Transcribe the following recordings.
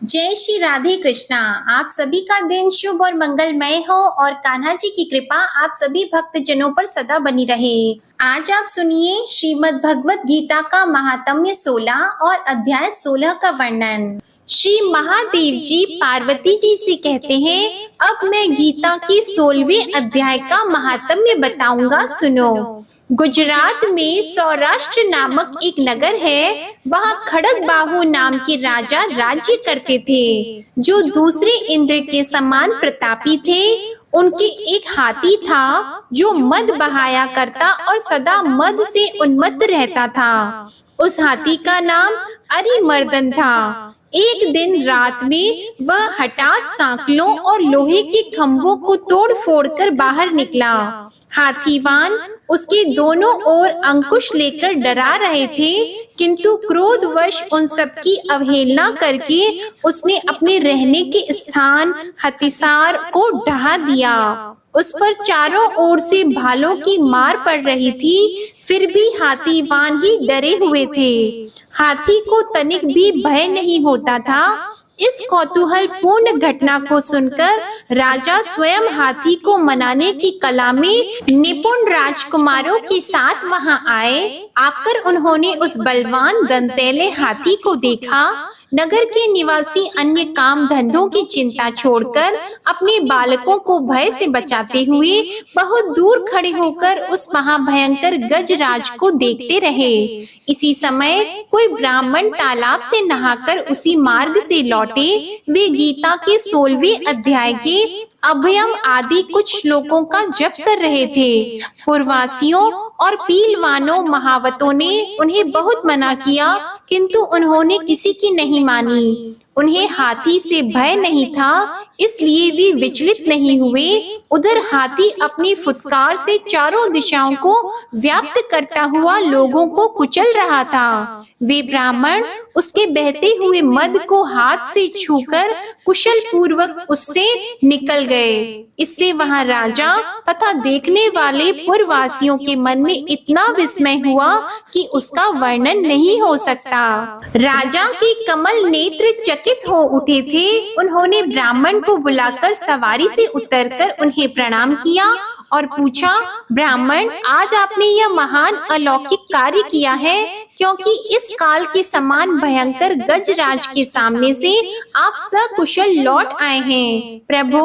जय श्री राधे कृष्णा। आप सभी का दिन शुभ और मंगलमय हो और कान्हा जी की कृपा आप सभी भक्त जनों पर सदा बनी रहे। आज आप सुनिए श्रीमद् भगवत गीता का महात्म्य 16 और अध्याय 16 का वर्णन। श्री महादेव जी पार्वती जी से कहते हैं, अब मैं गीता के 16वें अध्याय का महात्म्य बताऊंगा, सुनो। गुजरात में सौराष्ट्र नामक एक नगर है। वहाँ खड़गबाहु नाम के राजा राज्य करते थे, जो दूसरे इंद्र के समान प्रतापी थे। उनके एक हाथी था जो मद बहाया करता और सदा मद से उन्मत्त रहता था। उस हाथी का नाम अरिमर्दन था। एक दिन रात में वह हठात सांकलों और लोहे के खंभों को तोड़ फोड़ कर बाहर निकला। हाथीवान उसके दोनों ओर अंकुश लेकर डरा रहे थे, किंतु क्रोधवश उन सब की अवहेलना करके उसने अपने रहने के स्थान हथिसार को ढहा दिया। उस पर चारों ओर से भालों की मार पड़ रही थी, फिर भी हाथीवान ही डरे हुए थे। हाथी को तनिक भी भय नहीं होता था। इस कौतूहल पूर्ण घटना को सुनकर राजा स्वयं हाथी को मनाने की कला में निपुण राजकुमारों के साथ वहां आए। आकर उन्होंने उस बलवान दंतैले हाथी को देखा। नगर के निवासी अन्य काम धंधों की चिंता छोड़कर अपने बालकों को भय से बचाते हुए बहुत दूर खड़े होकर उस महाभयंकर गजराज को देखते रहे। इसी समय कोई ब्राह्मण तालाब से नहाकर उसी मार्ग से लौटे। वे गीता के 16वें अध्याय के अभयम आदि कुछ श्लोकों का जप कर रहे थे। पूर्ववासियों और पीलवानों महावतों ने उन्हें बहुत मना किया, किंतु उन्होंने किसी की नहीं मानी। उन्हें हाथी से भय नहीं था, इसलिए वे विचलित नहीं हुए। उधर हाथी अपनी फुटकार से चारों दिशाओं को व्याप्त करता हुआ लोगों को कुचल रहा था। वे ब्राह्मण उसके बहते हुए मद को हाथ से छूकर कुशल पूर्वक उससे निकल गए। इससे वहां राजा तथा देखने वाले पूर्ववासियों के मन में इतना विस्मय हुआ कि उसका वर्णन नहीं हो सकता। राजा के कमल नेत्र चकित हो उठे थे। उन्होंने ब्राह्मण को बुलाकर सवारी से उतरकर उन्हें प्रणाम किया और पूछा, ब्राह्मण, आज आपने यह महान अलौकिक कार्य किया है, क्योंकि इस काल के समान भयंकर गजराज के सामने से आप सकुशल लौट आए हैं। प्रभु,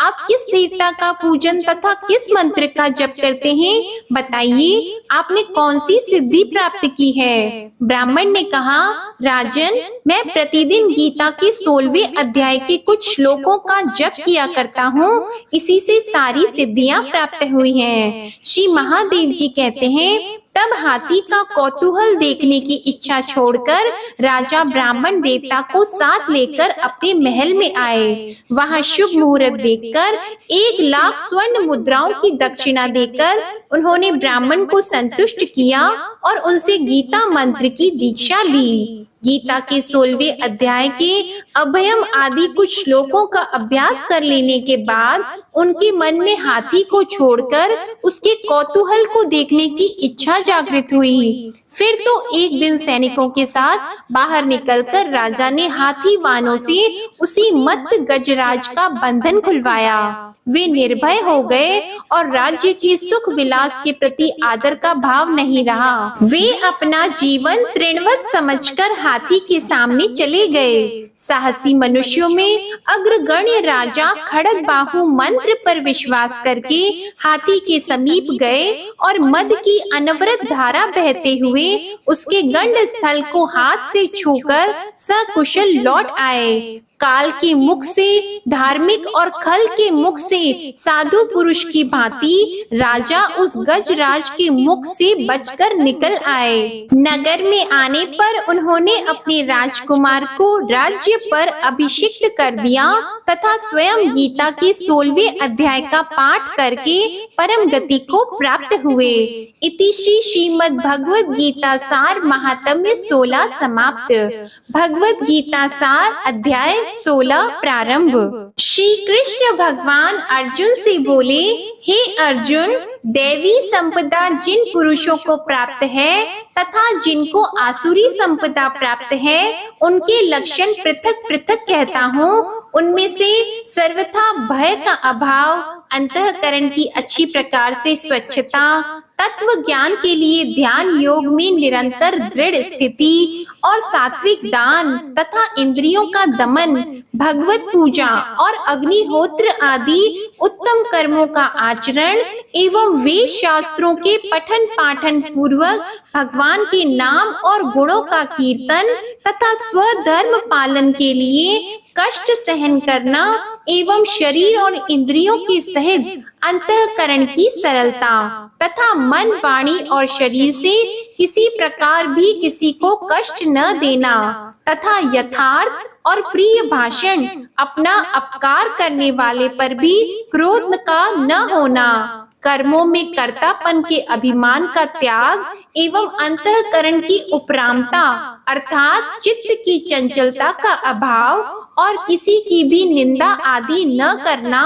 आप किस देवता का पूजन तथा किस मंत्र का जप करते हैं? बताइए, आपने कौन सी सिद्धि प्राप्त की है? ब्राह्मण ने कहा, राजन, मैं प्रतिदिन गीता के 16वें अध्याय के कुछ श्लोकों का जप किया करता हूँ। इसी से सारी सिद्धियां प्राप्त हुई हैं। श्री महादेव जी कहते हैं, तब हाथी का कौतूहल देखने की इच्छा छोड़कर राजा ब्राह्मण देवता को साथ लेकर अपने महल में आए। वहां शुभ मुहूर्त देखकर 1,00,000 स्वर्ण मुद्राओं की दक्षिणा देकर उन्होंने ब्राह्मण को संतुष्ट किया और उनसे गीता मंत्र की दीक्षा ली। गीता के 16वें अध्याय के अभयम आदि कुछ श्लोकों का अभ्यास कर लेने के बाद उनके मन में हाथी को छोड़कर उसके कौतूहल को देखने की इच्छा जागृत हुई। फिर तो एक दिन सैनिकों के साथ बाहर निकलकर राजा ने हाथीवानों से उसी मत्त गजराज का बंधन खुलवाया। वे निर्भय हो गए और राज्य के सुख विलास के प्रति आदर का भाव नहीं रहा। वे अपना जीवन तृणवत समझकर हाथी के सामने चले गए। साहसी मनुष्यों में अग्रगण्य राजा खड़गबाहु मंत्र पर विश्वास करके हाथी के समीप गए और मद की अनवरत धारा बहते हुए उसके गंड स्थल को हाथ से छूकर सकुशल लौट आए। काल के मुख से धार्मिक और खल के मुख से साधु पुरुष की भांति राजा उस गजराज के मुख से बचकर निकल आए। नगर में आने पर उन्होंने अपने राजकुमार को राज्य पर अभिषिक्त कर दिया तथा स्वयं गीता के 16वें अध्याय का पाठ करके परम गति को प्राप्त हुए। इति श्री श्रीमद् भगवद गीता सार महात्म्य 16 समाप्त। भगवद गीता सार अध्याय 16 प्रारंभ। श्री कृष्ण भगवान अर्जुन से बोले, हे अर्जुन, दैवी संपदा जिन पुरुषों को प्राप्त है तथा जिनको आसुरी संपदा प्राप्त है, उनके लक्षण पृथक पृथक कहता हूँ। उनमें से सर्वथा भय का अभाव, अंतःकरण की अच्छी प्रकार से स्वच्छता, तत्व ज्ञान के लिए ध्यान योग में निरंतर दृढ़ स्थिति और सात्विक दान तथा इंद्रियों का दमन, भगवत पूजा और अग्निहोत्र आदि उत्तम कर्मों का आचरण एवं वेद शास्त्रों के पठन पाठन पूर्वक भगवान के नाम और गुणों का कीर्तन तथा स्वधर्म पालन के लिए कष्ट सहन करना एवं शरीर और इंद्रियों के सहित अंतःकरण की सरलता तथा मन, वाणी और शरीर से किसी प्रकार भी किसी को कष्ट न देना तथा यथार्थ और प्रिय भाषण, अपना अपकार करने वाले पर भी क्रोध का न होना, कर्मों में कर्तापन के अभिमान का त्याग एवं अंतःकरण की उपरामता अर्थात चित्त की चंचलता का अभाव और किसी की भी निंदा आदि न करना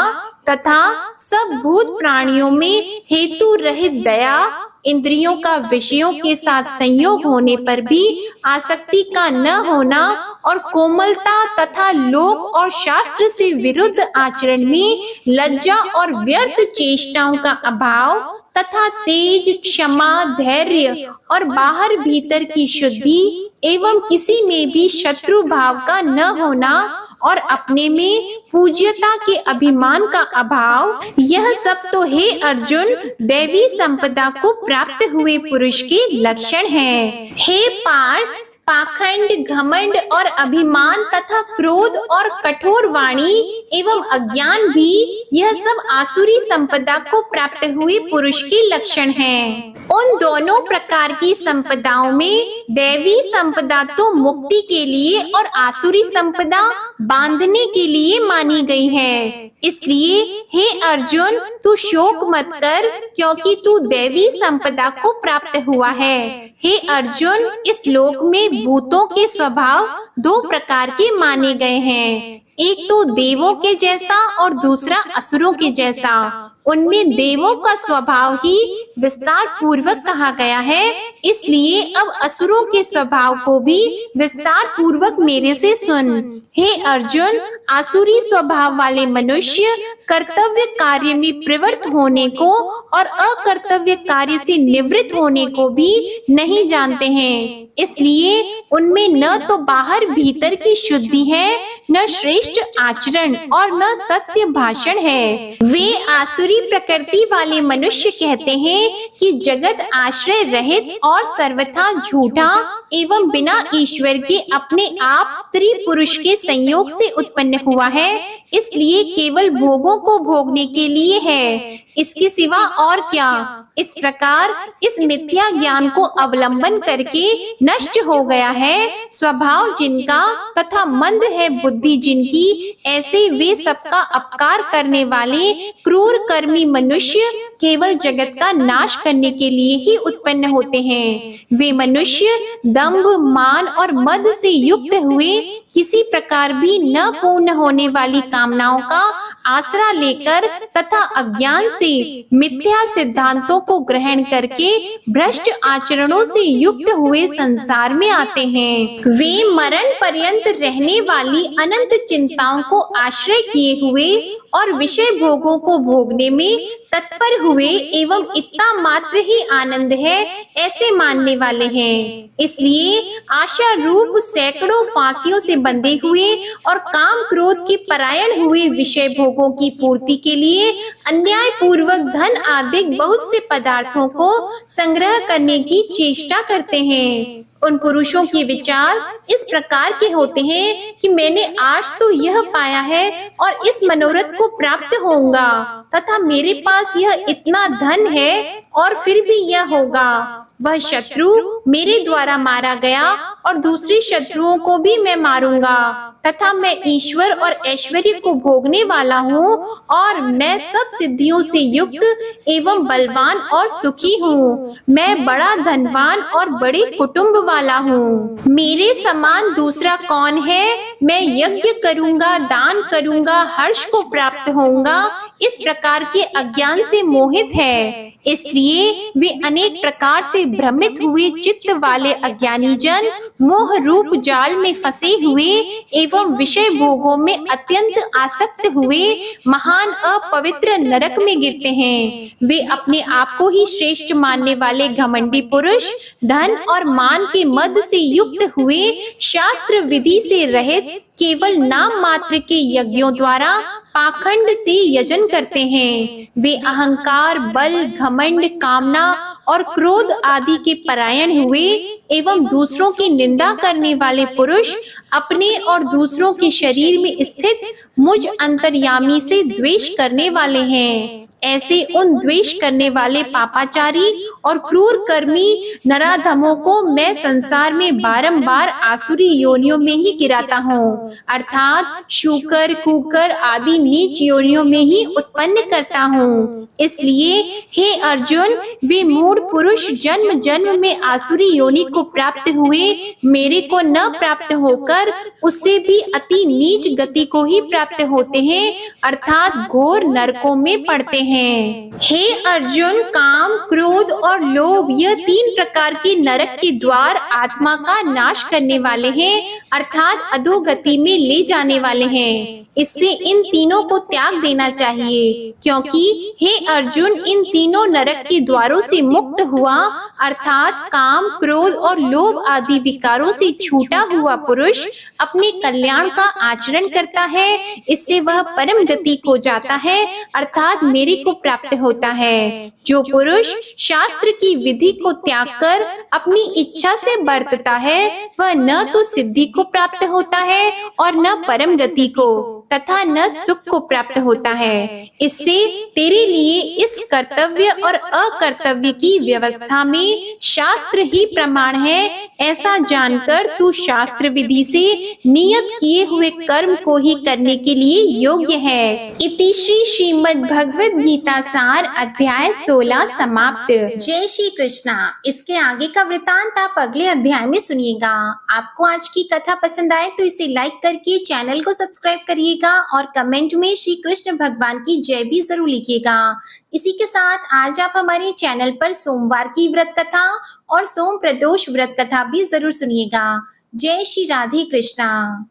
तथा सब भूत प्राणियों में हेतु रहित दया, इंद्रियों का विषयों के साथ संयोग होने पर भी आसक्ति का न होना और कोमलता तथा लोक और शास्त्र से विरुद्ध आचरण में लज्जा और व्यर्थ चेष्टाओं का अभाव तथा तेज, क्षमा, धैर्य और बाहर भीतर की शुद्धि एवं किसी में भी शत्रु भाव का न होना और अपने में पूज्यता के अभिमान का अभाव, यह सब तो हे अर्जुन दैवी संपदा को प्राप्त हुए पुरुष के लक्षण हैं। हे पार्थ, पाखंड, घमंड और अभिमान तथा क्रोध और कठोर वाणी एवं अज्ञान भी यह सब आसुरी संपदा को प्राप्त हुए पुरुष के लक्षण हैं। उन दोनों प्रकार की संपदाओं में दैवी संपदा तो मुक्ति के लिए और आसुरी संपदा बांधने के लिए मानी गई है। इसलिए हे अर्जुन, तू शोक मत कर, क्योंकि तू दैवी संपदा को प्राप्त हुआ है। हे अर्जुन, इस लोक में भूतों के स्वभाव दो प्रकार के माने गए हैं, एक तो देवों के जैसा और दूसरा असुरों के जैसा। उनमें देवों का स्वभाव ही विस्तार पूर्वक कहा गया है, इसलिए अब असुरों के स्वभाव को भी विस्तार पूर्वक मेरे से सुन। हे अर्जुन, आसुरी स्वभाव वाले मनुष्य कर्तव्य कार्य में प्रवृत्त होने को और अकर्तव्य कार्य से निवृत्त होने को भी नहीं जानते हैं, इसलिए उनमें न तो बाहर भीतर की शुद्धि है, न श्रेष्ठ आचरण और न सत्य भाषण है। वे आसुरी प्रकृति वाले मनुष्य कहते हैं कि जगत आश्रय रहित और सर्वथा झूठा एवं बिना ईश्वर के अपने आप स्त्री पुरुष के संयोग से उत्पन्न हुआ है, इसलिए केवल भोगों को भोगने के लिए है, इसके सिवा और क्या। इस प्रकार इस मिथ्या ज्ञान को अवलंबन करके नष्ट हो गया है स्वभाव जिनका तथा मंद है बुद्धि जिनकी, ऐसे वे सबका अपकार करने वाले क्रूर कर्मी मनुष्य केवल जगत का नाश करने के लिए ही उत्पन्न होते हैं। वे मनुष्य दंभ, मान और मद से युक्त हुए किसी प्रकार भी न पूर्ण होने वाली कामनाओं का आसरा लेकर तथा अज्ञान से मिथ्या सिद्धांतों को ग्रहण करके भ्रष्ट आचरणों से युक्त हुए संसार में आते हैं। वे मरण पर्यंत रहने वाली अनंत चिंताओं को आश्रय किए हुए और विषय भोगों को भोगने में तत्पर हुए एवं इतना मात्र ही आनंद है ऐसे मानने वाले हैं। इसलिए आशा रूप सैकड़ों फांसियों से बंधे हुए और काम क्रोध के परायण हुए विषय भोगों की पूर्ति के लिए अन्याय पूर्वक धन आदि बहुत से पदार्थों को संग्रह करने की चेष्टा करते हैं। उन पुरुषों के विचार इस प्रकार के होते हैं कि मैंने आज तो यह पाया है और इस मनोरथ को प्राप्त होऊंगा तथा मेरे पास यह इतना धन है और फिर भी यह होगा। वह शत्रु मेरे द्वारा मारा गया और दूसरे शत्रुओं को भी मैं मारूंगा। तथा मैं ईश्वर और ऐश्वर्य को भोगने वाला हूँ और मैं सब सिद्धियों से युक्त एवं बलवान और सुखी हूँ। मैं बड़ा धनवान और बड़े कुटुंब वाला हूँ। मेरे समान दूसरा कौन है? मैं यज्ञ करूँगा, दान करूँगा, हर्ष को प्राप्त होऊंगा। इस प्रकार के अज्ञान से मोहित है, इसलिए वे अनेक प्रकार से भ्रमित हुए चित्त वाले अज्ञानी जन मोह रूप जाल में फंसे हुए एवं विषय भोगों में अत्यंत आसक्त हुए महान अपवित्र नरक में गिरते हैं। वे अपने आप को ही श्रेष्ठ मानने वाले घमंडी पुरुष धन और मान के मद से युक्त हुए शास्त्र विधि से रहित केवल नाम मात्र के यज्ञों द्वारा पाखंड से यजन करते हैं। वे अहंकार, बल, घमंड, कामना और क्रोध आदि के परायण हुए एवं दूसरों की निंदा करने वाले पुरुष अपने और दूसरों के शरीर में स्थित मुझ अंतर्यामी से द्वेष करने वाले हैं। ऐसे उन द्वेष करने वाले पापाचारी और क्रूर कर्मी नराधमों को मैं संसार में बारंबार आसुरी योनियों में ही गिराता हूँ, अर्थात शूकर, कुकर आदि नीच योनियों में ही उत्पन्न करता हूँ। इसलिए हे अर्जुन, वे मूढ़ पुरुष जन्म जन्म में आसुरी योनि को प्राप्त हुए मेरे को न प्राप्त होकर उससे भी अति नीच गति को ही प्राप्त होते हैं, अर्थात घोर नरकों में पड़ते हैं। हे अर्जुन, काम, क्रोध और लोभ यह तीन प्रकार के नरक के द्वार आत्मा का नाश करने वाले हैं, अर्थात अधोगति में ले जाने वाले हैं। इससे इन तीनों को त्याग देना चाहिए, क्योंकि हे अर्जुन, इन तीनों नरक के द्वारों से मुक्त हुआ अर्थात काम, क्रोध और लोभ आदि विकारों से छूटा हुआ पुरुष अपने कल्याण का आचरण करता है। इससे वह परम गति को जाता है, अर्थात मेरे को प्राप्त होता है। जो पुरुष शास्त्र की विधि को त्याग कर अपनी इच्छा से बरतता है वह न तो सिद्धि को प्राप्त होता है और न परम गति को तथा न सुख को प्राप्त होता है। इससे तेरे लिए इस कर्तव्य और अकर्तव्य की व्यवस्था में शास्त्र ही प्रमाण है, ऐसा जानकर तू शास्त्र विधि से नियत किए हुए कर्म को ही करने के लिए योग्य है। इति श्री श्रीमद् भगवद गीता सार अध्याय 16 समाप्त। जय श्री कृष्णा। इसके आगे का वृतांत आप अगले अध्याय में सुनिएगा। आपको आज की कथा पसंद आए तो इसे लाइक करके चैनल को सब्सक्राइब करिएगा और कमेंट में श्री कृष्ण भगवान की जय भी जरूर लिखिएगा। इसी के साथ आज आप हमारे चैनल पर सोमवार की व्रत कथा और सोम प्रदोष व्रत कथा भी जरूर सुनिएगा। जय श्री राधे कृष्णा।